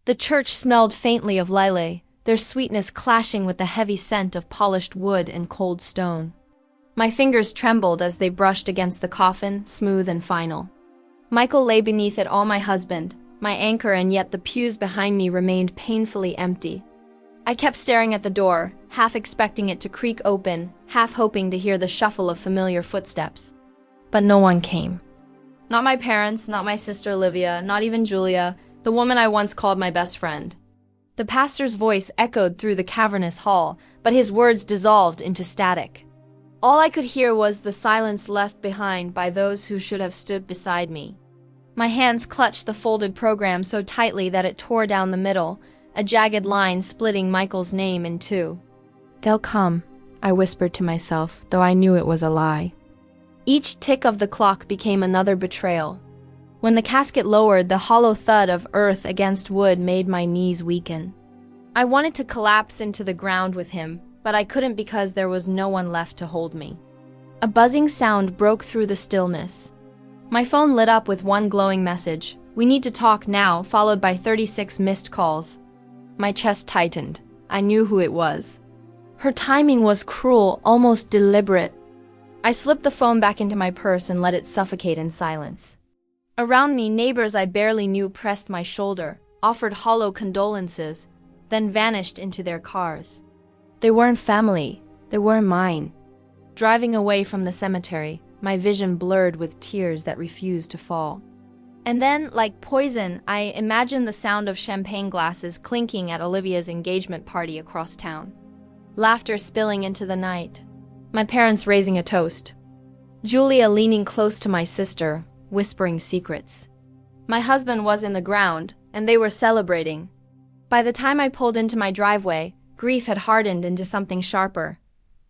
The church smelled faintly of lilac, their sweetness clashing with the heavy scent of polished wood and cold stone. My fingers trembled as they brushed against the coffin, smooth and final. Michael lay beneath it, all my husband, my anchor, and yet the pews behind me remained painfully empty. I kept staring at the door, half expecting it to creak open, half hoping to hear the shuffle of familiar footsteps. But no one came. Not my parents, not my sister Olivia, not even Julia, the woman I once called my best friend. The pastor's voice echoed through the cavernous hall, but his words dissolved into static. All I could hear was the silence left behind by those who should have stood beside me. My hands clutched the folded program so tightly that it tore down the middle, a jagged line splitting Michael's name in two. "They'll come," I whispered to myself, though I knew it was a lie. Each tick of the clock became another betrayal. When the casket lowered, the hollow thud of earth against wood made my knees weaken. I wanted to collapse into the ground with him, but I couldn't because there was no one left to hold me. A buzzing sound broke through the stillness. My phone lit up with one glowing message, "We need to talk now," followed by 36 missed calls. My chest tightened. I knew who it was. Her timing was cruel, almost deliberate. I slipped the phone back into my purse and let it suffocate in silence. Around me, neighbors I barely knew pressed my shoulder, offered hollow condolences, then vanished into their cars. They weren't family. They weren't mine. Driving away from the cemetery, my vision blurred with tears that refused to fall. And then, like poison, I imagined the sound of champagne glasses clinking at Olivia's engagement party across town. Laughter spilling into the night. My parents raising a toast. Julia leaning close to my sister, whispering secrets. My husband was in the ground, and they were celebrating. By the time I pulled into my driveway, grief had hardened into something sharper.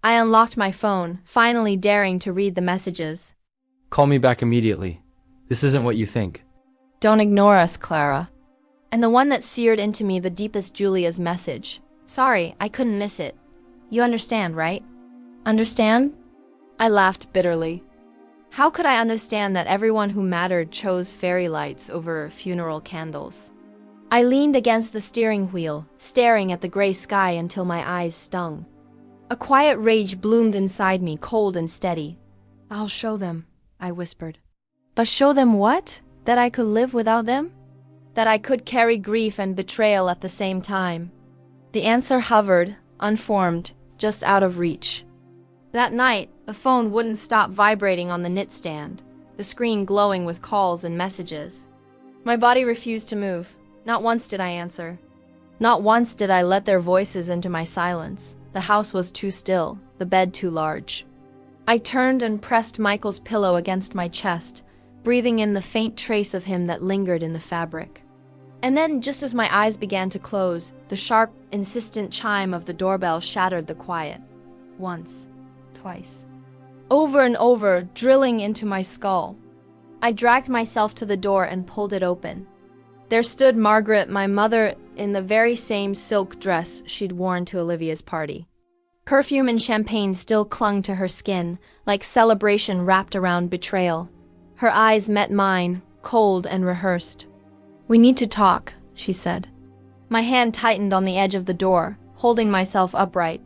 I unlocked my phone, finally daring to read the messages. "Call me back immediately. This isn't what you think." "Don't ignore us, Clara." And the one that seared into me the deepest, Julia's message. "Sorry, I couldn't miss it. You understand, right?" "Understand?" I laughed bitterly. How could I understand that everyone who mattered chose fairy lights over funeral candles? I leaned against the steering wheel, staring at the gray sky until my eyes stung. A quiet rage bloomed inside me, cold and steady. "I'll show them," I whispered. But show them what? That I could live without them? That I could carry grief and betrayal at the same time? The answer hovered, unformed, just out of reach. That night, the phone wouldn't stop vibrating on the nightstand, the screen glowing with calls and messages. My body refused to move. Not once did I answer. Not once did I let their voices into my silence. The house was too still, the bed too large. I turned and pressed Michael's pillow against my chest, breathing in the faint trace of him that lingered in the fabric. And then, just as my eyes began to close, the sharp, insistent chime of the doorbell shattered the quiet. Once. Twice. Over and over, drilling into my skull. I dragged myself to the door and pulled it open. There stood Margaret, my mother, in the very same silk dress she'd worn to Olivia's party. Perfume and champagne still clung to her skin, like celebration wrapped around betrayal. Her eyes met mine, cold and rehearsed. "We need to talk," she said. My hand tightened on the edge of the door, holding myself upright.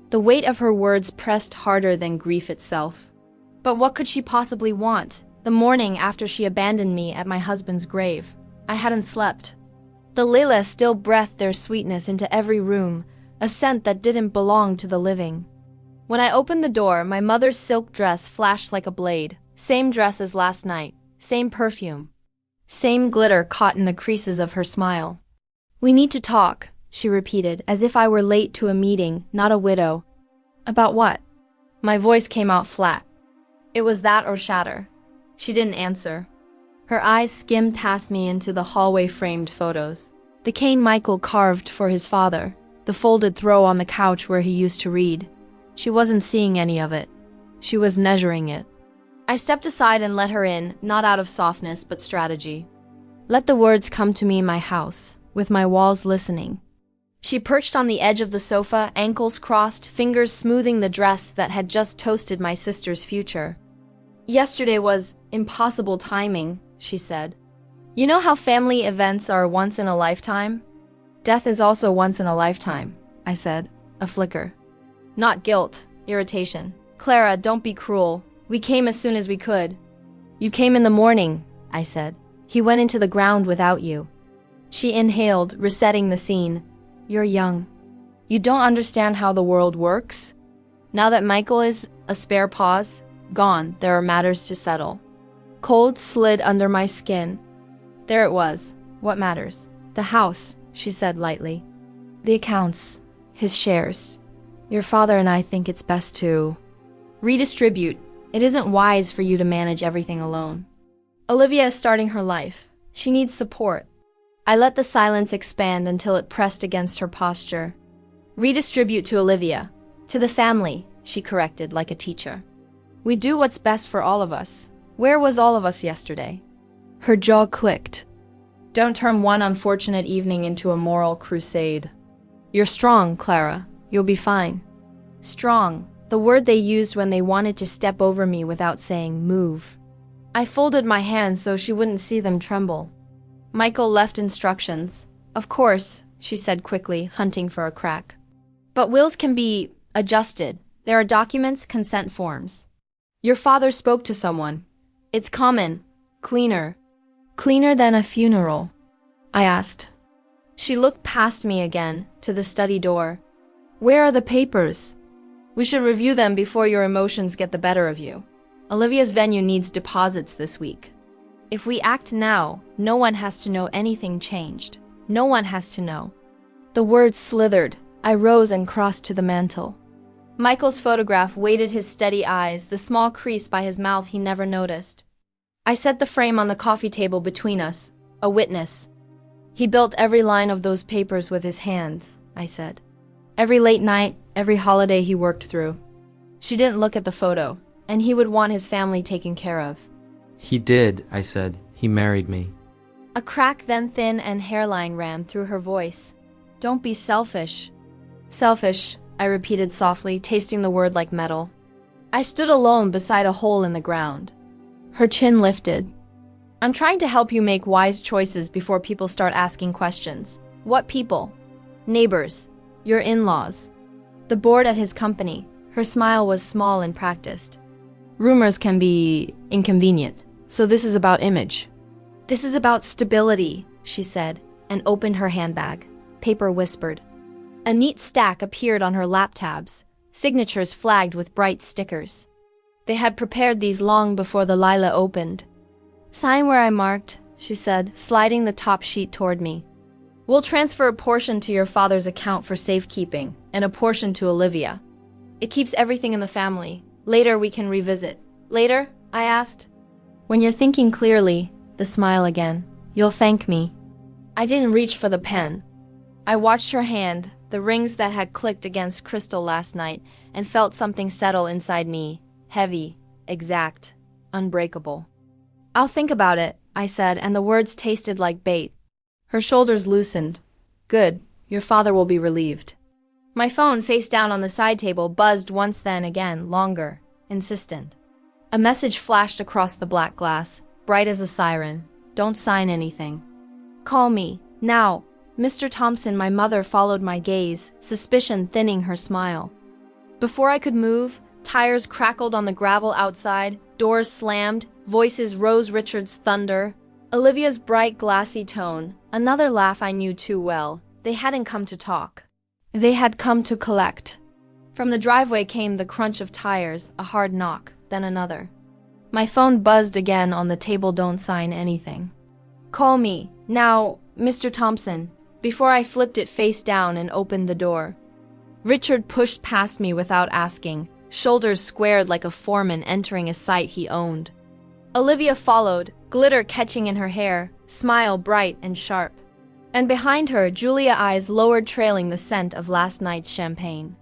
The weight of her words pressed harder than grief itself. But what could she possibly want? The morning after she abandoned me at my husband's grave, I hadn't slept. The lilacs still breathed their sweetness into every room, a scent that didn't belong to the living. When I opened the door, my mother's silk dress flashed like a blade. Same dress as last night, same perfume. Same glitter caught in the creases of her smile. "We need to talk," she repeated, as if I were late to a meeting, not a widow. "About what?" My voice came out flat. It was that or shatter. She didn't answer. Her eyes skimmed past me into the hallway-framed photos. The cane Michael carved for his father, the folded throw on the couch where he used to read. She wasn't seeing any of it. She was measuring it. I stepped aside and let her in, not out of softness, but strategy. Let the words come to me in my house, with my walls listening. She perched on the edge of the sofa, ankles crossed, fingers smoothing the dress that had just toasted my sister's future. "Yesterday was impossible timing," she said. "You know how family events are once in a lifetime? Death is also once in a lifetime, I said, a flicker. Not guilt, irritation. Clara, don't be cruel. We came as soon as we could. You came in the morning, I said. He went into the ground without you. She inhaled, resetting the scene. You're young. You don't understand how the world works? Now that Michael is a spare pause, gone, there are matters to settle. Cold slid under my skin. There it was. What matters? The house, she said lightly. The accounts, his shares. Your father and I think it's best to redistribute. It isn't wise for you to manage everything alone. Olivia is starting her life. She needs support. I let the silence expand until it pressed against her posture. Redistribute to Olivia. To the family, she corrected like a teacher. We do what's best for all of us. Where was all of us yesterday? Her jaw clicked. Don't turn one unfortunate evening into a moral crusade. You're strong, Clara. You'll be fine. Strong, the word they used when they wanted to step over me without saying move. I folded my hands so she wouldn't see them tremble. Michael left instructions. Of course, she said quickly, hunting for a crack. But wills can be adjusted. There are documents, consent forms. Your father spoke to someone. It's common. Cleaner. Cleaner than a funeral? I asked. She looked past me again, to the study door. Where are the papers? We should review them before your emotions get the better of you. Olivia's venue needs deposits this week. If we act now, no one has to know anything changed. No one has to know. The words slithered. I rose and crossed to the mantel. Michael's photograph weighted his steady eyes, the small crease by his mouth he never noticed. I set the frame on the coffee table between us, a witness. He built every line of those papers with his hands, I said. Every late night, every holiday he worked through. She didn't look at the photo, and he would want his family taken care of. He did, I said. He married me. A crack then thin and hairline ran through her voice. Don't be selfish. Selfish, I repeated softly, tasting the word like metal. I stood alone beside a hole in the ground. Her chin lifted. I'm trying to help you make wise choices before people start asking questions. What people? Neighbors. Your in-laws. The board at his company. Her smile was small and practiced. Rumors can be inconvenient, so this is about image. This is about stability, she said, and opened her handbag. Paper whispered. A neat stack appeared on her lap tabs, signatures flagged with bright stickers. They had prepared these long before the Lila opened. Sign where I marked, she said, sliding the top sheet toward me. We'll transfer a portion to your father's account for safekeeping, and a portion to Olivia. It keeps everything in the family. Later we can revisit. Later? I asked. When you're thinking clearly, the smile again, you'll thank me. I didn't reach for the pen. I watched her hand, the rings that had clicked against crystal last night, and felt something settle inside me. Heavy, exact, unbreakable. I'll think about it, I said, and the words tasted like bait. Her shoulders loosened. Good, your father will be relieved. My phone, face down on the side table, buzzed once then again, longer, insistent. A message flashed across the black glass, bright as a siren. Don't sign anything. Call me, now. Mr. Thompson, my mother followed my gaze, suspicion thinning her smile. Before I could move, tires crackled on the gravel outside, doors slammed, voices rose Richard's thunder. Olivia's bright, glassy tone, another laugh I knew too well. They hadn't come to talk. They had come to collect. From the driveway came the crunch of tires, a hard knock, then another. My phone buzzed again on the table. Don't sign anything. Call me, now, Mr. Thompson, before I flipped it face down and opened the door. Richard pushed past me without asking, shoulders squared like a foreman entering a site he owned. Olivia followed, glitter catching in her hair, smile bright and sharp. And behind her, Julia, eyes lowered, trailing the scent of last night's champagne.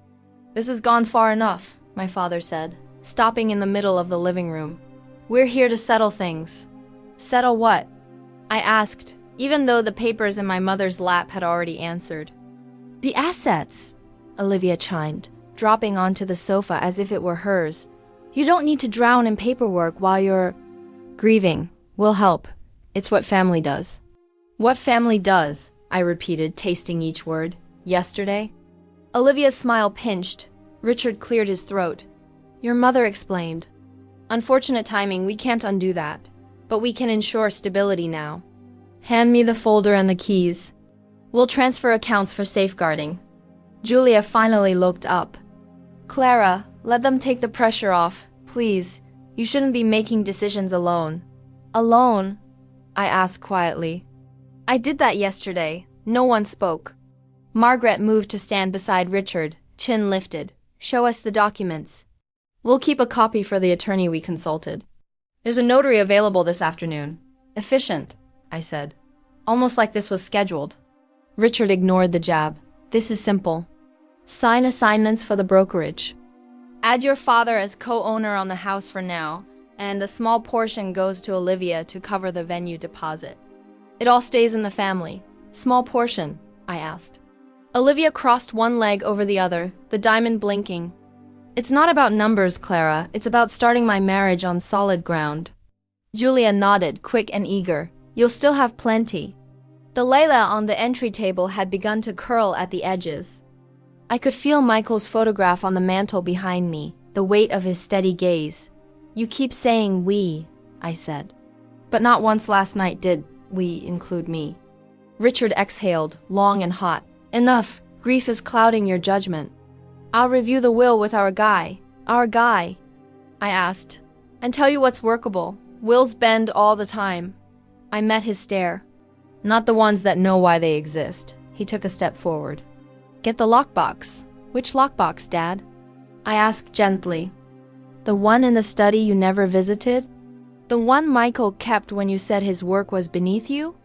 This has gone far enough, my father said, stopping in the middle of the living room. We're here to settle things. Settle what? I asked, even though the papers in my mother's lap had already answered. The assets, Olivia chimed, dropping onto the sofa as if it were hers. You don't need to drown in paperwork while you're grieving. We'll help. It's what family does. What family does? I repeated, tasting each word. Yesterday? Olivia's smile pinched. Richard cleared his throat. Your mother explained. Unfortunate timing, we can't undo that. But we can ensure stability now. Hand me the folder and the keys. We'll transfer accounts for safeguarding. Julia finally looked up. Clara, let them take the pressure off, please. You shouldn't be making decisions alone. Alone? I asked quietly. I did that yesterday. No one spoke. Margaret moved to stand beside Richard, chin lifted. Show us the documents. We'll keep a copy for the attorney we consulted. There's a notary available this afternoon. Efficient, I said. Almost like this was scheduled. Richard ignored the jab. This is simple. Sign assignments for the brokerage. Add your father as co-owner on the house for now, and a small portion goes to Olivia to cover the venue deposit. It all stays in the family. Small portion, I asked. Olivia crossed one leg over the other, the diamond blinking. It's not about numbers, Clara. It's about starting my marriage on solid ground. Julia nodded, quick and eager. You'll still have plenty. The Layla on the entry table had begun to curl at the edges. I could feel Michael's photograph on the mantel behind me, the weight of his steady gaze. You keep saying we, I said. But not once last night did we include me. Richard exhaled, long and hot. Enough. Grief is clouding your judgment. I'll review the will with our guy. Our guy, I asked, and tell you what's workable. Wills bend all the time. I met his stare. Not the ones that know why they exist. He took a step forward. Get the lockbox. Which lockbox, Dad? I asked gently. The one in the study you never visited? The one Michael kept when you said his work was beneath you?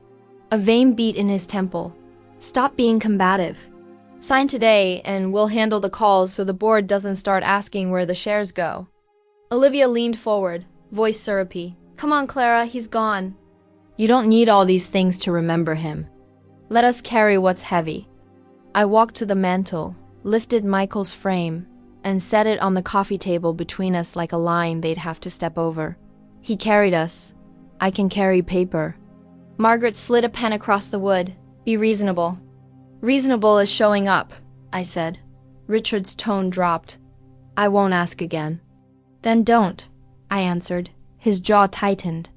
A vein beat in his temple. Stop being combative. Sign today, and we'll handle the calls so the board doesn't start asking where the shares go. Olivia leaned forward, voice syrupy. Come on, Clara, he's gone. You don't need all these things to remember him. Let us carry what's heavy. I walked to the mantel, lifted Michael's frame, and set it on the coffee table between us like a line they'd have to step over. He carried us. I can carry paper. Margaret slid a pen across the wood. Be reasonable. Reasonable is showing up, I said. Richard's tone dropped. I won't ask again. Then don't, I answered. His jaw tightened.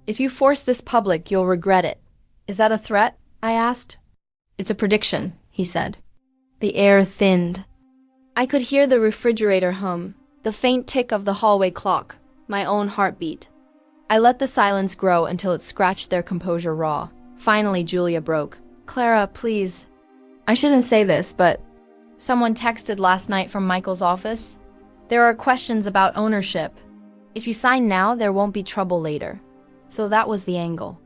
If you force this public, you'll regret it. Is that a threat? I asked. It's a prediction, he said. The air thinned. I could hear the refrigerator hum, the faint tick of the hallway clock, my own heartbeat. I let the silence grow until it scratched their composure raw. Finally, Julia broke. Clara, please. I shouldn't say this, but someone texted last night from Michael's office. There are questions about ownership. If you sign now, there won't be trouble later. So that was the angle.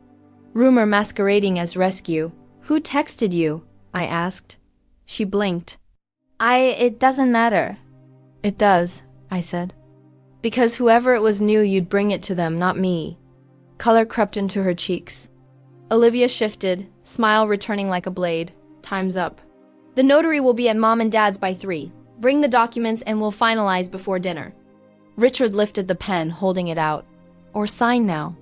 Rumor masquerading as rescue. Who texted you? I asked. She blinked. It doesn't matter. It does, I said. Because whoever it was knew you'd bring it to them, not me. Color crept into her cheeks. Olivia shifted, smile returning like a blade. Time's up. The notary will be at Mom and Dad's by 3. Bring the documents and we'll finalize before dinner. Richard lifted the pen, holding it out. Or sign now.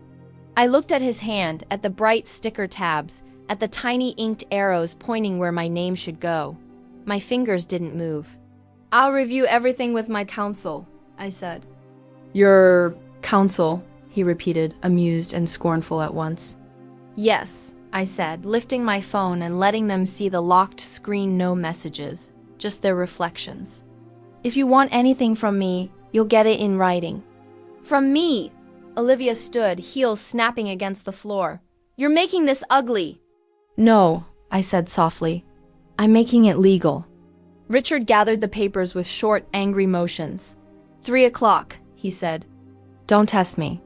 I looked at his hand, at the bright sticker tabs, at the tiny inked arrows pointing where my name should go. My fingers didn't move. I'll review everything with my counsel, I said. Your counsel, he repeated, amused and scornful at once. Yes, I said, lifting my phone and letting them see the locked screen, no messages, just their reflections. If you want anything from me, you'll get it in writing. From me! Olivia stood, heels snapping against the floor. You're making this ugly. No, I said softly. I'm making it legal. Richard gathered the papers with short, angry motions. 3 o'clock, he said. Don't test me.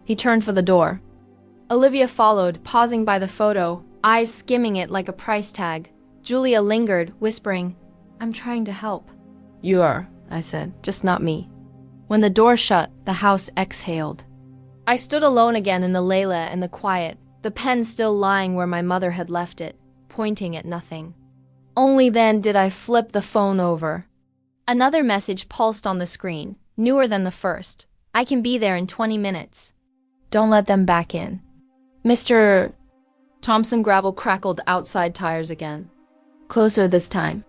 He turned for the door. Olivia followed, pausing by the photo, eyes skimming it like a price tag. Julia lingered, whispering, I'm trying to help. You are, I said, just not me. When the door shut, the house exhaled. I stood alone again in the Layla and the quiet, the pen still lying where my mother had left it, pointing at nothing. Only then did I flip the phone over. Another message pulsed on the screen, newer than the first. I can be there in 20 minutes. Don't let them back in. Mr. Thompson gravel crackled outside tires again. Closer this time.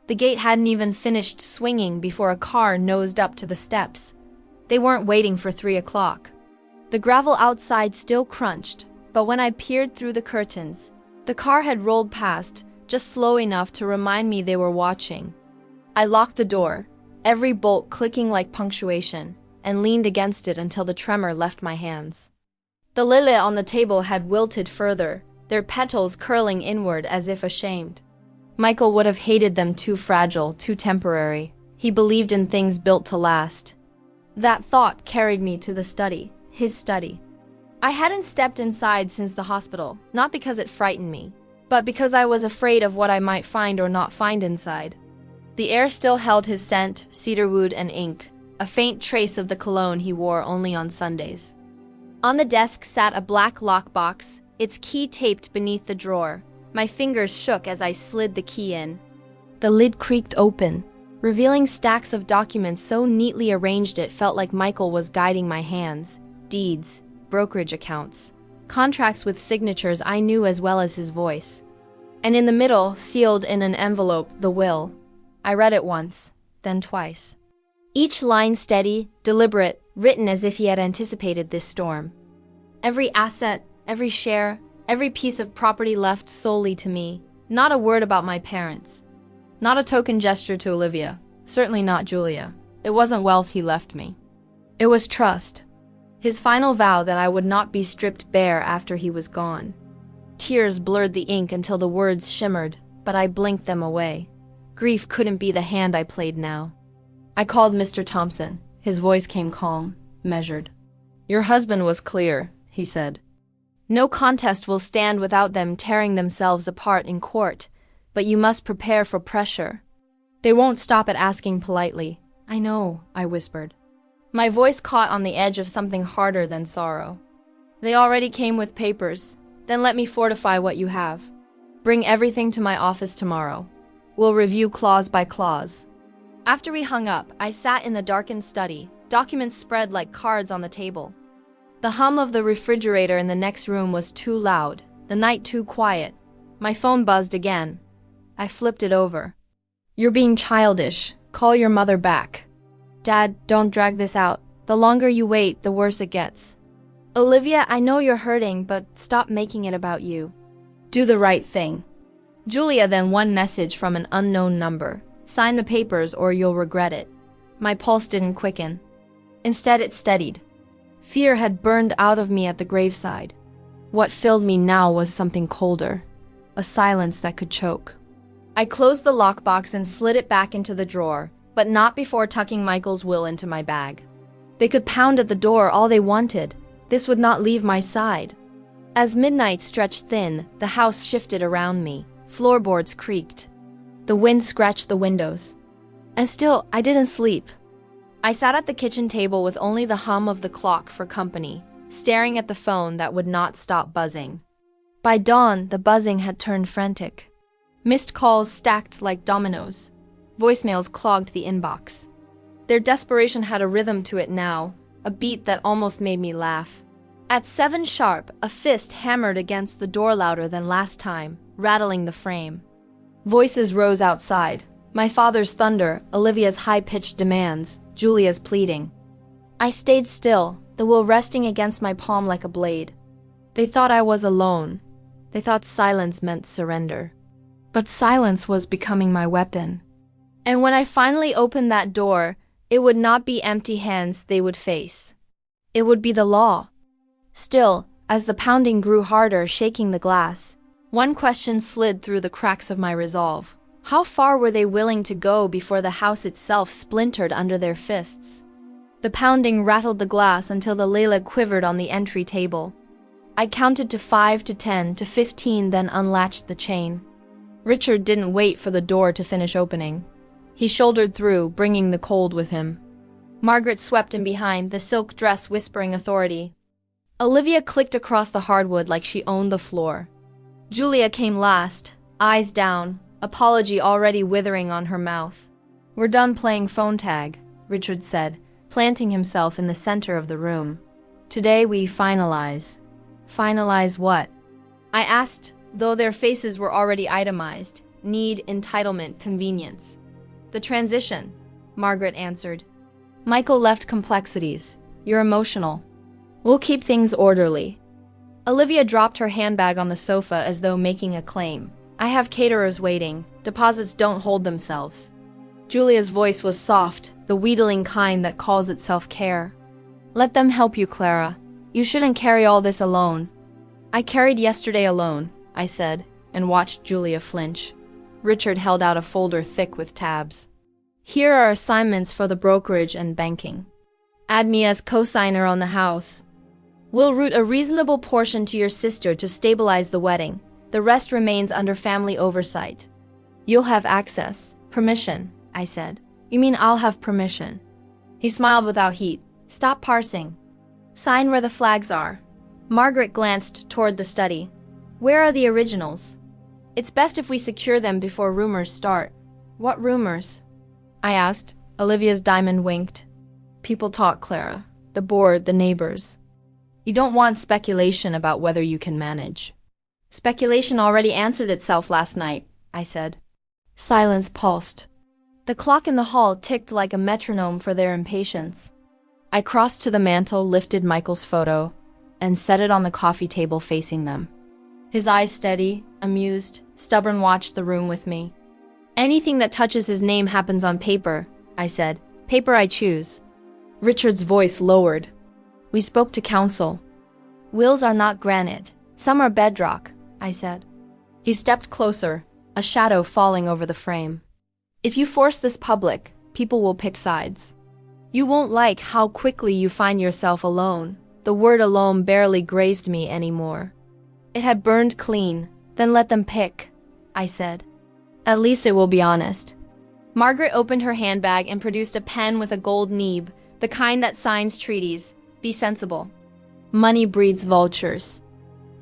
The gate hadn't even finished swinging before a car nosed up to the steps. They weren't waiting for 3 o'clock. The gravel outside still crunched, but when I peered through the curtains, the car had rolled past, just slow enough to remind me they were watching. I locked the door, every bolt clicking like punctuation, and leaned against it until the tremor left my hands. The lily on the table had wilted further, their petals curling inward as if ashamed. Michael would have hated them too fragile, too temporary. He believed in things built to last. That thought carried me to the study, his study. I hadn't stepped inside since the hospital, not because it frightened me, but because I was afraid of what I might find or not find inside. The air still held his scent, cedarwood and ink, a faint trace of the cologne he wore only on Sundays. On the desk sat a black lockbox, its key taped beneath the drawer. My fingers shook as I slid the key in. The lid creaked open, revealing stacks of documents so neatly arranged it felt like Michael was guiding my hands. Deeds, brokerage accounts, contracts with signatures I knew as well as his voice. And in the middle, sealed in an envelope, the will. I read it once, then twice. Each line steady, deliberate, written as if he had anticipated this storm. Every asset, every share, every piece of property left solely to me. Not a word about my parents. Not a token gesture to Olivia. Certainly not Julia. It wasn't wealth he left me. It was trust. His final vow that I would not be stripped bare after he was gone. Tears blurred the ink until the words shimmered, but I blinked them away. Grief couldn't be the hand I played now. I called Mr. Thompson. His voice came calm, measured. "Your husband was clear," he said. "No contest will stand without them tearing themselves apart in court, but you must prepare for pressure. They won't stop at asking politely." "I know," I whispered. My voice caught on the edge of something harder than sorrow. "They already came with papers. Then let me fortify what you have. Bring everything to my office tomorrow. We'll review clause by clause." After we hung up, I sat in the darkened study, documents spread like cards on the table. The hum of the refrigerator in the next room was too loud, the night too quiet. My phone buzzed again. I flipped it over. "You're being childish. Call your mother back." "Dad, don't drag this out. The longer you wait, the worse it gets." "Olivia, I know you're hurting, but stop making it about you. Do the right thing." Julia, then one message from an unknown number. "Sign the papers or you'll regret it." My pulse didn't quicken. Instead, it steadied. Fear had burned out of me at the graveside. What filled me now was something colder, a silence that could choke. I closed the lockbox and slid it back into the drawer, but not before tucking Michael's will into my bag. They could pound at the door all they wanted. This would not leave my side. As midnight stretched thin, the house shifted around me. Floorboards creaked. The wind scratched the windows. And still, I didn't sleep. I sat at the kitchen table with only the hum of the clock for company, staring at the phone that would not stop buzzing. By dawn, the buzzing had turned frantic. Missed calls stacked like dominoes. Voicemails clogged the inbox. Their desperation had a rhythm to it now, a beat that almost made me laugh. At 7 sharp, a fist hammered against the door louder than last time, rattling the frame. Voices rose outside. My father's thunder, Olivia's high-pitched demands, Julia's pleading. I stayed still, the will resting against my palm like a blade. They thought I was alone. They thought silence meant surrender. But silence was becoming my weapon. And when I finally opened that door, it would not be empty hands they would face. It would be the law. Still, as the pounding grew harder, shaking the glass, one question slid through the cracks of my resolve. How far were they willing to go before the house itself splintered under their fists? The pounding rattled the glass until the Layla quivered on the entry table. I counted to 5, to 10, to 15, then unlatched the chain. Richard didn't wait for the door to finish opening. He shouldered through, bringing the cold with him. Margaret swept in behind, the silk dress whispering authority. Olivia clicked across the hardwood like she owned the floor. Julia came last, eyes down, apology already withering on her mouth. "We're done playing phone tag," Richard said, planting himself in the center of the room. "Today we finalize." "Finalize what?" I asked, though their faces were already itemized. Need, entitlement, convenience. The transition, Margaret answered. Michael left complexities. You're emotional. We'll keep things orderly. Olivia dropped her handbag on the sofa as though making a claim. I have caterers waiting. Deposits don't hold themselves. Julia's voice was soft, the wheedling kind that calls itself care. Let them help you, Clara. You shouldn't carry all this alone. I carried yesterday alone, I said, and watched Julia flinch. Richard held out a folder thick with tabs. Here are assignments for the brokerage and banking. Add me as co-signer on the house. We'll route a reasonable portion to your sister to stabilize the wedding. The rest remains under family oversight. You'll have access. Permission, I said. You mean I'll have permission? He smiled without heat. Stop parsing. Sign where the flags are. Margaret glanced toward the study. Where are the originals? It's best if we secure them before rumors start. What rumors? I asked. Olivia's diamond winked. People talk, Clara. The board, the neighbors. You don't want speculation about whether you can manage. Speculation already answered itself last night, I said. Silence pulsed. The clock in the hall ticked like a metronome for their impatience. I crossed to the mantel, lifted Michael's photo, and set it on the coffee table facing them. His eyes steady, amused, stubborn watched the room with me. Anything that touches his name happens on paper, I said. Paper I choose. Richard's voice lowered. We spoke to counsel. Wills are not granite. Some are bedrock, I said. He stepped closer, a shadow falling over the frame. If you force this public, people will pick sides. You won't like how quickly you find yourself alone. The word alone barely grazed me anymore. It had burned clean. Then let them pick, I said. At least it will be honest. Margaret opened her handbag and produced a pen with a gold nib, the kind that signs treaties. Be sensible. Money breeds vultures.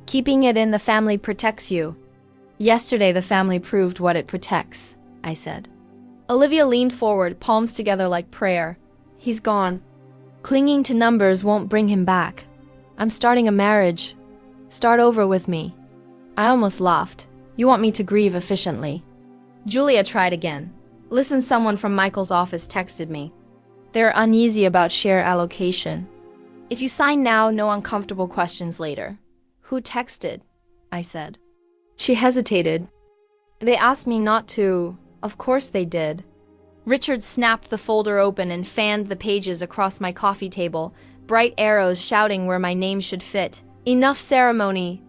Keeping it in the family protects you. Yesterday the family proved what it protects, I said. Olivia leaned forward, palms together like prayer. He's gone. Clinging to numbers won't bring him back. I'm starting a marriage. Start over with me. I almost laughed. You want me to grieve efficiently. Julia tried again. Listen, someone from Michael's office texted me. They're uneasy about share allocation. If you sign now, no uncomfortable questions later. Who texted? I said. She hesitated. They asked me not to. Of course they did. Richard snapped the folder open and fanned the pages across my coffee table, bright arrows shouting where my name should fit. Enough ceremony.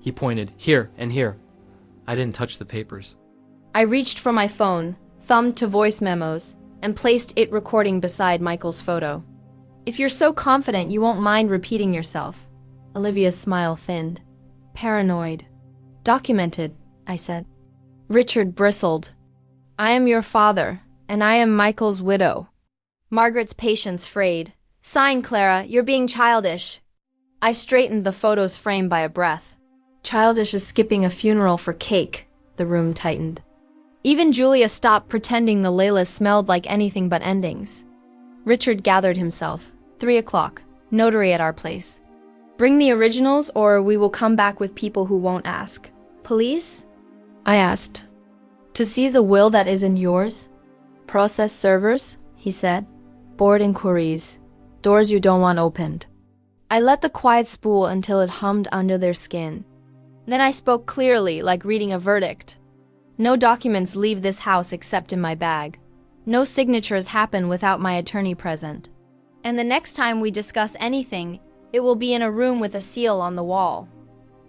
He pointed, here and here. I didn't touch the papers. I reached for my phone, thumbed to voice memos, and placed it recording beside Michael's photo. If you're so confident, you won't mind repeating yourself. Olivia's smile thinned. Paranoid. Documented, I said. Richard bristled. I am your father, and I am Michael's widow. Margaret's patience frayed. Sign, Clara, you're being childish. I straightened the photo's frame by a breath. Childish as skipping a funeral for cake, the room tightened. Even Julia stopped pretending the Laylas smelled like anything but endings. Richard gathered himself. 3 o'clock. Notary at our place. Bring the originals or we will come back with people who won't ask. Police? I asked. To seize a will that isn't yours? Process servers, he said. Board inquiries. Doors you don't want opened. I let the quiet spool until it hummed under their skin. Then I spoke clearly, like reading a verdict. No documents leave this house except in my bag. No signatures happen without my attorney present. And the next time we discuss anything, it will be in a room with a seal on the wall.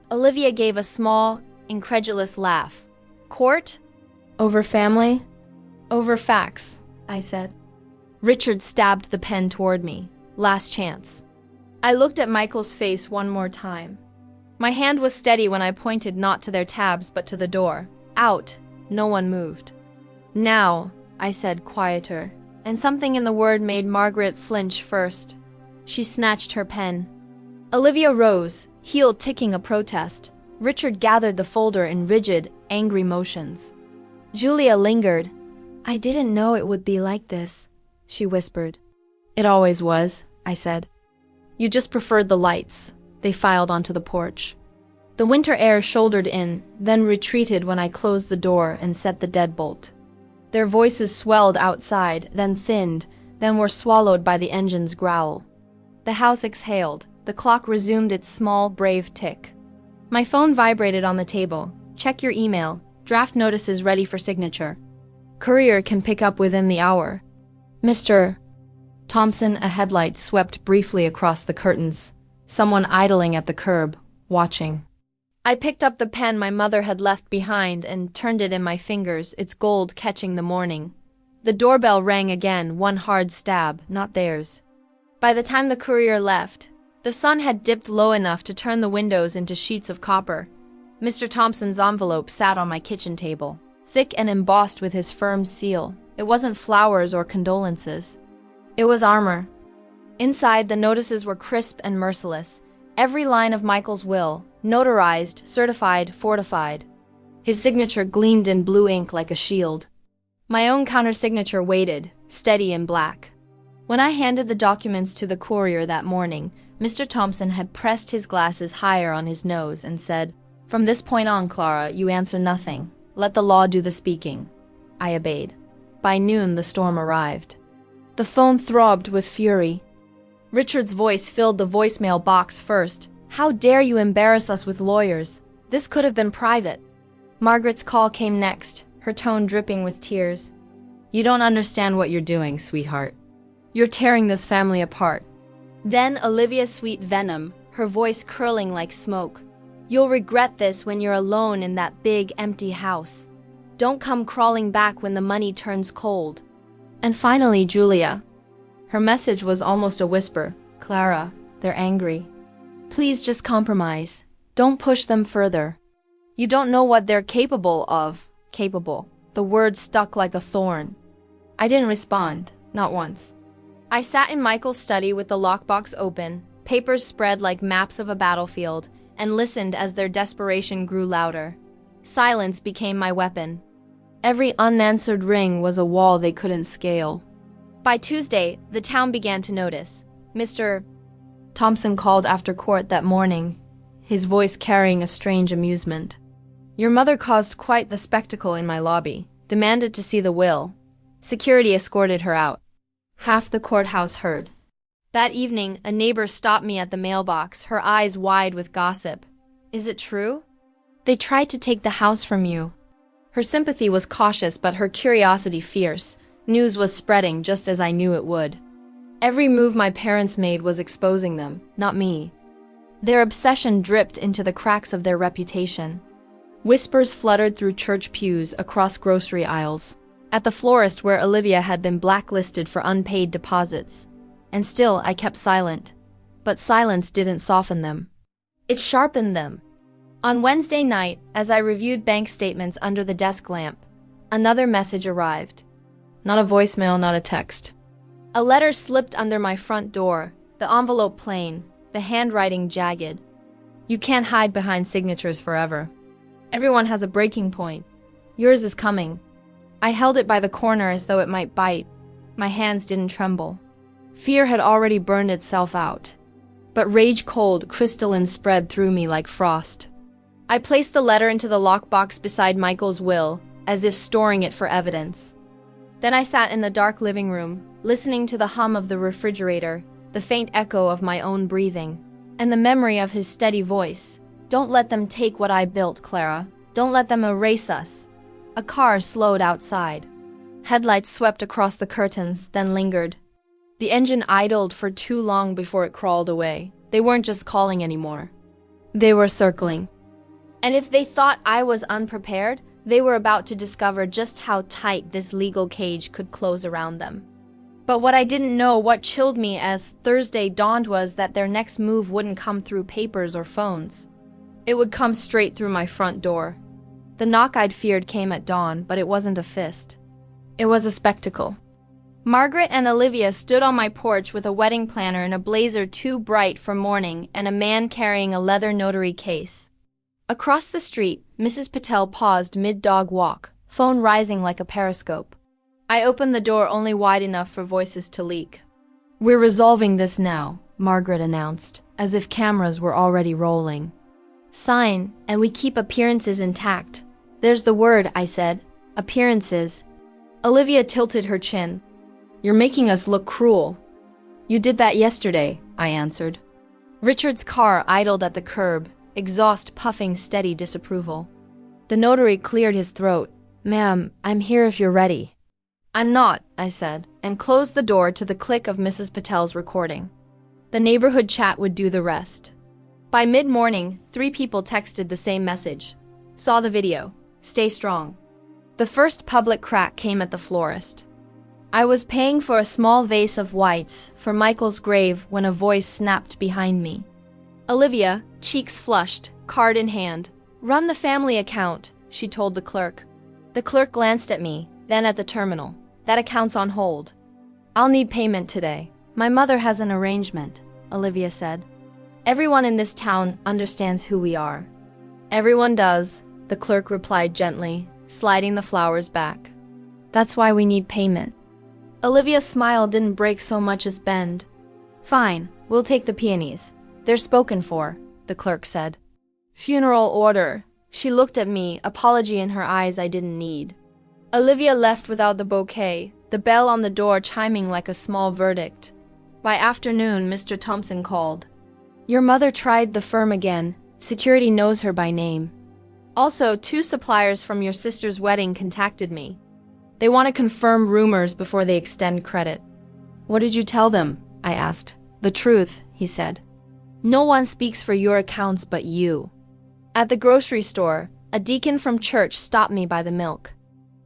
Olivia gave a small, incredulous laugh. Court? Over family? Over facts, I said. Richard stabbed the pen toward me. Last chance. I looked at Michael's face one more time. My hand was steady when I pointed not to their tabs but to the door. Out. No one moved. Now, I said, quieter, and something in the word made Margaret flinch first. She snatched her pen. Olivia rose, heel ticking a protest. Richard gathered the folder in rigid, angry motions. Julia lingered. I didn't know it would be like this, she whispered. It always was, I said. You just preferred the lights. They filed onto the porch. The winter air shouldered in, then retreated when I closed the door and set the deadbolt. Their voices swelled outside, then thinned, then were swallowed by the engine's growl. The house exhaled. The clock resumed its small, brave tick. My phone vibrated on the table. Check your email. Draft notices ready for signature. Courier can pick up within the hour. Mr. Thompson, a headlight swept briefly across the curtains. Someone idling at the curb, watching. I picked up the pen my mother had left behind and turned it in my fingers, its gold catching the morning. The doorbell rang again, one hard stab, not theirs. By the time the courier left, the sun had dipped low enough to turn the windows into sheets of copper. Mr. Thompson's envelope sat on my kitchen table, thick and embossed with his firm seal. It wasn't flowers or condolences. It was armor. Inside, the notices were crisp and merciless. Every line of Michael's will, notarized, certified, fortified. His signature gleamed in blue ink like a shield. My own countersignature waited, steady in black. When I handed the documents to the courier that morning, Mr. Thompson had pressed his glasses higher on his nose and said, "From this point on, Clara, you answer nothing. Let the law do the speaking." I obeyed. By noon, the storm arrived. The phone throbbed with fury. Richard's voice filled the voicemail box first. "How dare you embarrass us with lawyers? This could have been private." Margaret's call came next, her tone dripping with tears. "You don't understand what you're doing, sweetheart. You're tearing this family apart." Then Olivia's sweet venom, her voice curling like smoke. "You'll regret this when you're alone in that big, empty house. Don't come crawling back when the money turns cold." And finally, Julia. Her message was almost a whisper. "Clara, they're angry. Please just compromise. Don't push them further. You don't know what they're capable of." Capable. The word stuck like a thorn. I didn't respond, not once. I sat in Michael's study with the lockbox open, papers spread like maps of a battlefield, and listened as their desperation grew louder. Silence became my weapon. Every unanswered ring was a wall they couldn't scale. By Tuesday, the town began to notice. Mr. Thompson called after court that morning, his voice carrying a strange amusement. "Your mother caused quite the spectacle in my lobby, demanded to see the will. Security escorted her out. Half the courthouse heard." That evening, a neighbor stopped me at the mailbox, her eyes wide with gossip. "Is it true? They tried to take the house from you." Her sympathy was cautious, but her curiosity fierce. News was spreading just as I knew it would. Every move my parents made was exposing them, not me. Their obsession dripped into the cracks of their reputation. Whispers fluttered through church pews, across grocery aisles, at the florist where Olivia had been blacklisted for unpaid deposits. And still I kept silent. But silence didn't soften them. It sharpened them. On Wednesday night, as I reviewed bank statements under the desk lamp, another message arrived. Not a voicemail, not a text. A letter slipped under my front door, the envelope plain, the handwriting jagged. "You can't hide behind signatures forever. Everyone has a breaking point. Yours is coming." I held it by the corner as though it might bite. My hands didn't tremble. Fear had already burned itself out. But rage-cold, crystalline spread through me like frost. I placed the letter into the lockbox beside Michael's will, as if storing it for evidence. Then I sat in the dark living room, listening to the hum of the refrigerator, the faint echo of my own breathing, and the memory of his steady voice. "Don't let them take what I built, Clara. Don't let them erase us." A car slowed outside. Headlights swept across the curtains, then lingered. The engine idled for too long before it crawled away. They weren't just calling anymore. They were circling. And if they thought I was unprepared, they were about to discover just how tight this legal cage could close around them. But what I didn't know, what chilled me as Thursday dawned, was that their next move wouldn't come through papers or phones. It would come straight through my front door. The knock I'd feared came at dawn, but it wasn't a fist. It was a spectacle. Margaret and Olivia stood on my porch with a wedding planner in a blazer too bright for mourning and a man carrying a leather notary case. Across the street, Mrs. Patel paused mid-dog walk, phone rising like a periscope. I opened the door only wide enough for voices to leak. "We're resolving this now," Margaret announced, as if cameras were already rolling. Sign, and we keep appearances intact. There's the word, I said. Appearances. Olivia tilted her chin. You're making us look cruel. You did that yesterday, I answered. Richard's car idled at the curb, exhaust puffing steady disapproval. The notary cleared his throat. Ma'am, I'm here if you're ready. I'm not, I said, and closed the door to the click of Mrs. Patel's recording. The neighborhood chat would do the rest. By mid-morning, 3 people texted the same message. Saw the video. Stay strong. The first public crack came at the florist. I was paying for a small vase of whites for Michael's grave when a voice snapped behind me. Olivia, cheeks flushed, card in hand. Run the family account, she told the clerk. The clerk glanced at me, then at the terminal. That account's on hold. I'll need payment today. My mother has an arrangement, Olivia said. Everyone in this town understands who we are. Everyone does, the clerk replied gently, sliding the flowers back. That's why we need payment. Olivia's smile didn't break so much as bend. Fine, we'll take the peonies. They're spoken for, the clerk said. Funeral order. She looked at me, apology in her eyes I didn't need. Olivia left without the bouquet, the bell on the door chiming like a small verdict. By afternoon, Mr. Thompson called. Your mother tried the firm again. Security knows her by name. Also, 2 suppliers from your sister's wedding contacted me. They want to confirm rumors before they extend credit. What did you tell them? I asked. The truth, he said. No one speaks for your accounts but you. At the grocery store, a deacon from church stopped me by the milk.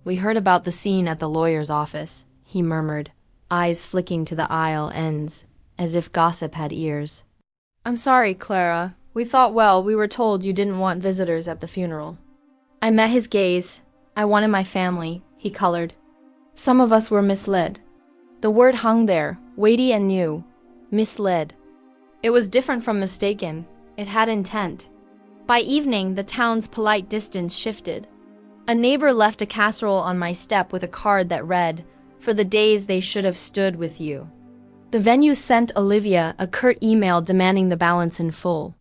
We heard about the scene at the lawyer's office, he murmured, eyes flicking to the aisle ends, as if gossip had ears. I'm sorry, Clara. We thought, we were told you didn't want visitors at the funeral. I met his gaze. I wanted my family, he colored. Some of us were misled. The word hung there, weighty and new. Misled. It was different from mistaken. It had intent. By evening, the town's polite distance shifted. A neighbor left a casserole on my step with a card that read, For the days they should have stood with you. The venue sent Olivia a curt email demanding the balance in full.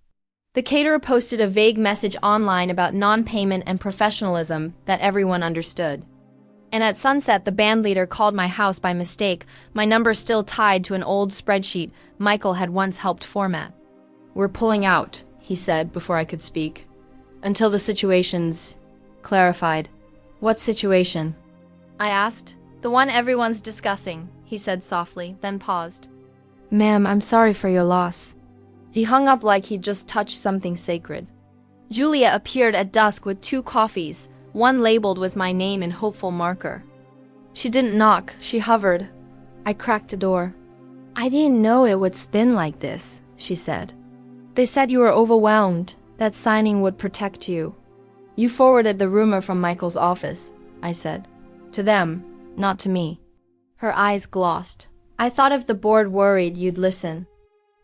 The caterer posted a vague message online about non-payment and professionalism that everyone understood. And at sunset, the bandleader called my house by mistake, my number still tied to an old spreadsheet Michael had once helped format. We're pulling out, he said before I could speak. Until the situation's clarified. What situation? I asked. The one everyone's discussing, he said softly, then paused. Ma'am, I'm sorry for your loss. He hung up like he'd just touched something sacred. Julia appeared at dusk with 2 coffees, one labeled with my name in hopeful marker. She didn't knock, she hovered. I cracked the door. I didn't know it would spin like this, she said. They said you were overwhelmed, that signing would protect you. You forwarded the rumor from Michael's office, I said. To them, not to me. Her eyes glossed. I thought if the board worried, you'd listen.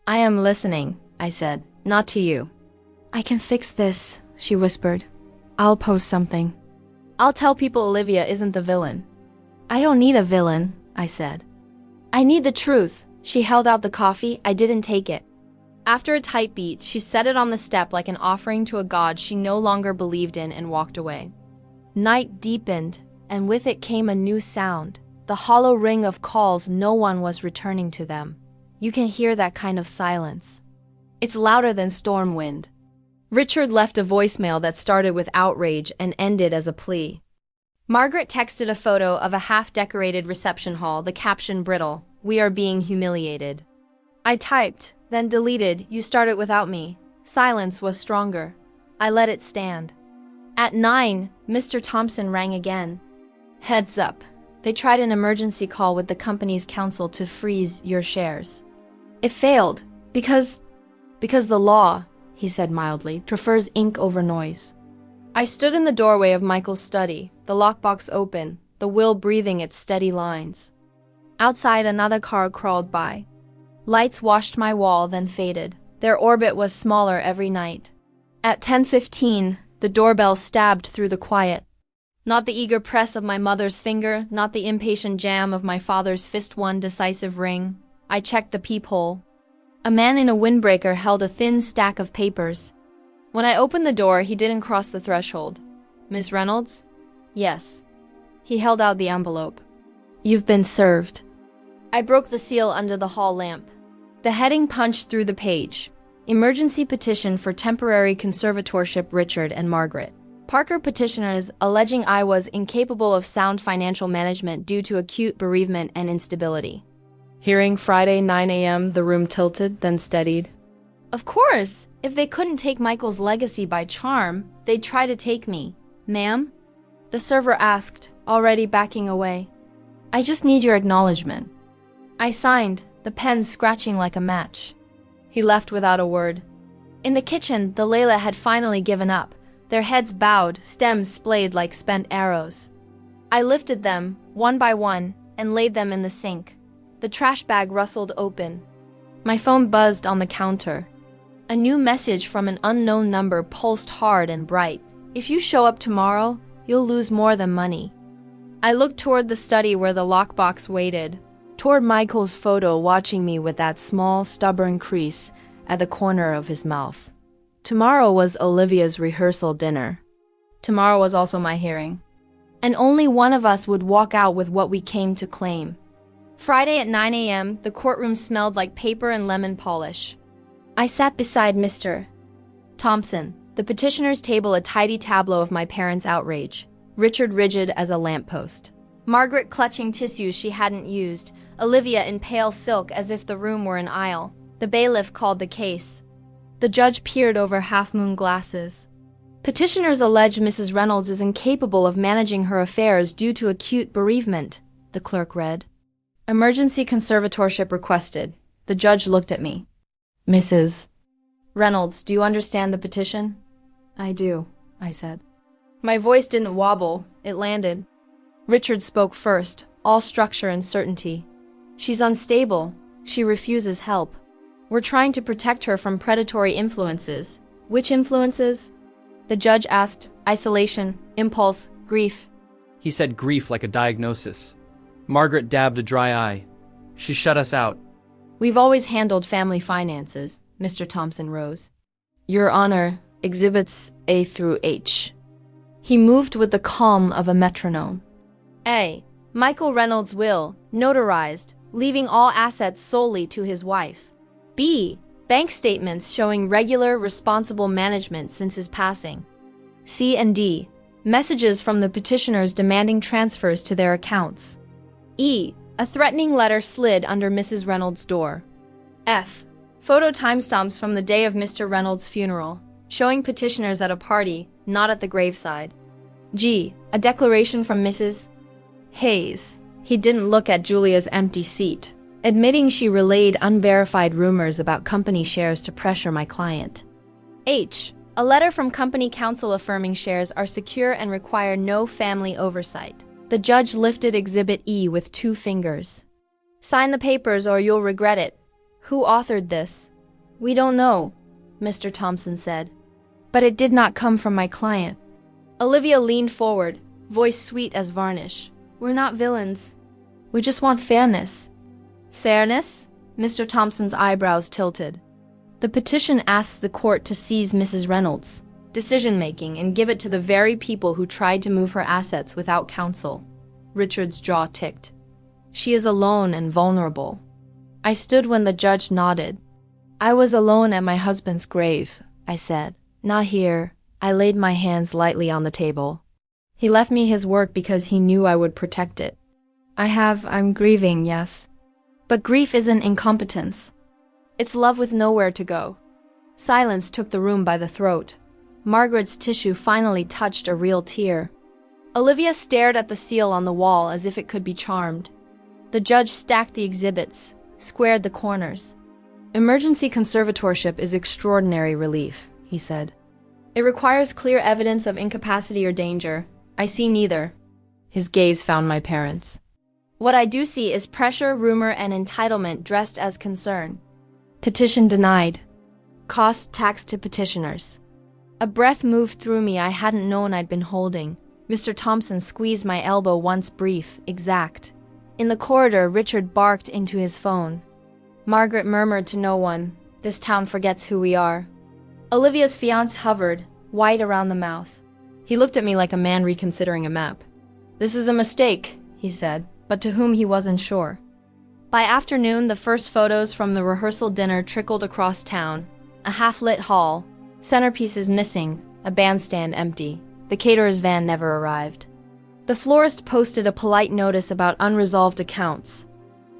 I am listening, I said, not to you. I can fix this, she whispered. I'll post something. I'll tell people Olivia isn't the villain. I don't need a villain, I said. I need the truth. She held out the coffee. I didn't take it. After a tight beat, she set it on the step like an offering to a god she no longer believed in and walked away. Night deepened, and with it came a new sound, the hollow ring of calls no one was returning to them. You can hear that kind of silence. It's louder than storm wind. Richard left a voicemail that started with outrage and ended as a plea. Margaret texted a photo of a half-decorated reception hall, the caption brittle, "We are being humiliated." I typed, then deleted, "You started without me." Silence was stronger. I let it stand. At 9, Mr. Thompson rang again. Heads up. They tried an emergency call with the company's counsel to freeze your shares. It failed, because the law, he said mildly, prefers ink over noise. I stood in the doorway of Michael's study, the lockbox open, the will breathing its steady lines. Outside, another car crawled by. Lights washed my wall, then faded. Their orbit was smaller every night. At 10:15, the doorbell stabbed through the quiet. Not the eager press of my mother's finger, not the impatient jam of my father's fist-won decisive ring. I checked the peephole. A man in a windbreaker held a thin stack of papers. When I opened the door, he didn't cross the threshold. Miss Reynolds? Yes. He held out the envelope. You've been served. I broke the seal under the hall lamp. The heading punched through the page. Emergency petition for temporary conservatorship Richard and Margaret. Parker petitioners alleging I was incapable of sound financial management due to acute bereavement and instability. Hearing Friday 9 a.m., the room tilted, then steadied. Of course, if they couldn't take Michael's legacy by charm, they'd try to take me. Ma'am? The server asked, already backing away. I just need your acknowledgement. I signed, the pen scratching like a match. He left without a word. In the kitchen, the Layla had finally given up, their heads bowed, stems splayed like spent arrows. I lifted them, one by one, and laid them in the sink. The trash bag rustled open. My phone buzzed on the counter. A new message from an unknown number pulsed hard and bright. If you show up tomorrow, you'll lose more than money. I looked toward the study where the lockbox waited, toward Michael's photo watching me with that small, stubborn crease at the corner of his mouth. Tomorrow was Olivia's rehearsal dinner. Tomorrow was also my hearing. And only one of us would walk out with what we came to claim. Friday at 9 a.m., the courtroom smelled like paper and lemon polish. I sat beside Mr. Thompson, the petitioner's table a tidy tableau of my parents' outrage. Richard rigid as a lamppost. Margaret clutching tissues she hadn't used. Olivia in pale silk as if the room were an aisle. The bailiff called the case. The judge peered over half-moon glasses. Petitioners allege Mrs. Reynolds is incapable of managing her affairs due to acute bereavement, the clerk read. Emergency conservatorship requested. The judge looked at me. Mrs. Reynolds, do you understand the petition? I do, I said. My voice didn't wobble, it landed. Richard spoke first, all structure and certainty. She's unstable. She refuses help. We're trying to protect her from predatory influences. Which influences? The judge asked. Isolation, impulse, grief. He said grief like a diagnosis. Margaret dabbed a dry eye. She shut us out. We've always handled family finances, Mr. Thompson rose. Your Honor, Exhibits A through H. He moved with the calm of a metronome. A. Michael Reynolds' will, notarized, leaving all assets solely to his wife. B. Bank statements showing regular, responsible management since his passing. C and D. Messages from the petitioners demanding transfers to their accounts. E. A threatening letter slid under Mrs. Reynolds' door. F. Photo timestamps from the day of Mr. Reynolds' funeral, showing petitioners at a party, not at the graveside. G. A declaration from Mrs. Hayes. He didn't look at Julia's empty seat, admitting she relayed unverified rumors about company shares to pressure my client. H. A letter from company counsel affirming shares are secure and require no family oversight. The judge lifted Exhibit E with 2 fingers. Sign the papers or you'll regret it. Who authored this? We don't know, Mr. Thompson said. But it did not come from my client. Olivia leaned forward, voice sweet as varnish. We're not villains. We just want fairness. Fairness? Mr. Thompson's eyebrows tilted. The petition asks the court to seize Mrs. Reynolds' decision-making and give it to the very people who tried to move her assets without counsel. Richard's jaw ticked. She is alone and vulnerable. I stood when the judge nodded. I was alone at my husband's grave, I said. Not here. I laid my hands lightly on the table. He left me his work because he knew I would protect it. I'm grieving, yes. But grief isn't incompetence. It's love with nowhere to go. Silence took the room by the throat. Margaret's tissue finally touched a real tear. Olivia stared at the seal on the wall as if it could be charmed. The judge stacked the exhibits, squared the corners. Emergency conservatorship is extraordinary relief, he said. It requires clear evidence of incapacity or danger. I see neither. His gaze found my parents. What I do see is pressure, rumor, and entitlement dressed as concern. Petition denied. Cost taxed to petitioners. A breath moved through me I hadn't known I'd been holding. Mr. Thompson squeezed my elbow once brief, exact. In the corridor, Richard barked into his phone. Margaret murmured to no one. This town forgets who we are. Olivia's fiancé hovered, white around the mouth. He looked at me like a man reconsidering a map. "This is a mistake," he said, but to whom he wasn't sure. By afternoon, the first photos from the rehearsal dinner trickled across town. A half-lit hall, centerpieces missing, a bandstand empty. The caterer's van never arrived. The florist posted a polite notice about unresolved accounts.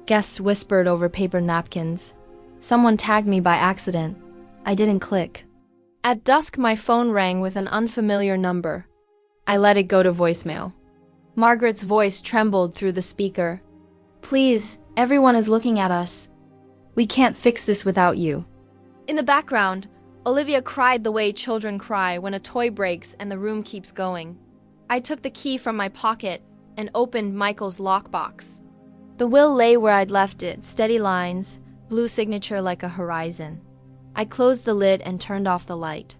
Guests whispered over paper napkins. Someone tagged me by accident. I didn't click. At dusk, my phone rang with an unfamiliar number. I let it go to voicemail. Margaret's voice trembled through the speaker. "Please, everyone is looking at us. We can't fix this without you." In the background, Olivia cried the way children cry when a toy breaks and the room keeps going. I took the key from my pocket and opened Michael's lockbox. The will lay where I'd left it, steady lines, blue signature like a horizon. I closed the lid and turned off the light.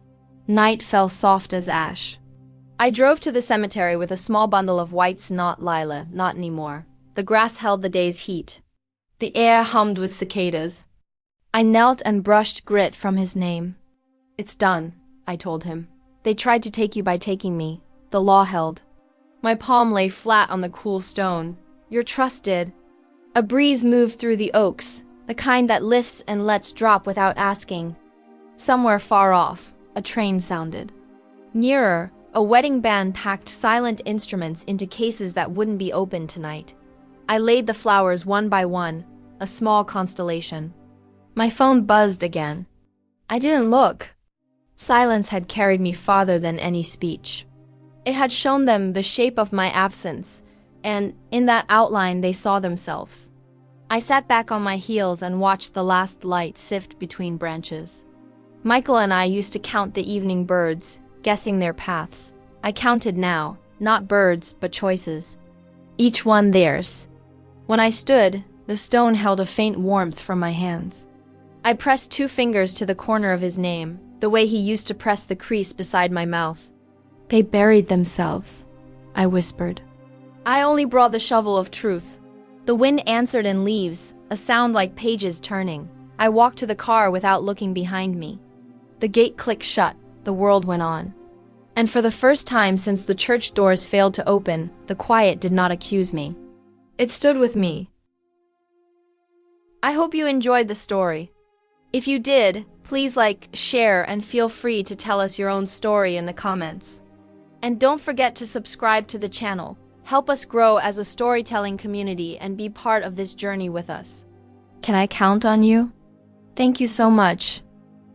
Night fell soft as ash. I drove to the cemetery with a small bundle of whites. Not Lila, not anymore. The grass held the day's heat. The air hummed with cicadas. I knelt and brushed grit from his name. "It's done," I told him. "They tried to take you by taking me. The law held." My palm lay flat on the cool stone. "You're trusted." A breeze moved through the oaks, the kind that lifts and lets drop without asking. Somewhere far off, a train sounded. Nearer, a wedding band packed silent instruments into cases that wouldn't be opened tonight. I laid the flowers one by one, a small constellation. My phone buzzed again. I didn't look. Silence had carried me farther than any speech. It had shown them the shape of my absence, and in that outline they saw themselves. I sat back on my heels and watched the last light sift between branches. Michael and I used to count the evening birds, guessing their paths. I counted now, not birds, but choices. Each one theirs. When I stood, the stone held a faint warmth from my hands. I pressed 2 fingers to the corner of his name, the way he used to press the crease beside my mouth. "They buried themselves," I whispered. I only brought the shovel of truth. The wind answered in leaves, a sound like pages turning. I walked to the car without looking behind me. The gate clicked shut, the world went on. And for the first time since the church doors failed to open, the quiet did not accuse me. It stood with me. I hope you enjoyed the story. If you did, please like, share, and feel free to tell us your own story in the comments. And don't forget to subscribe to the channel. Help us grow as a storytelling community and be part of this journey with us. Can I count on you? Thank you so much.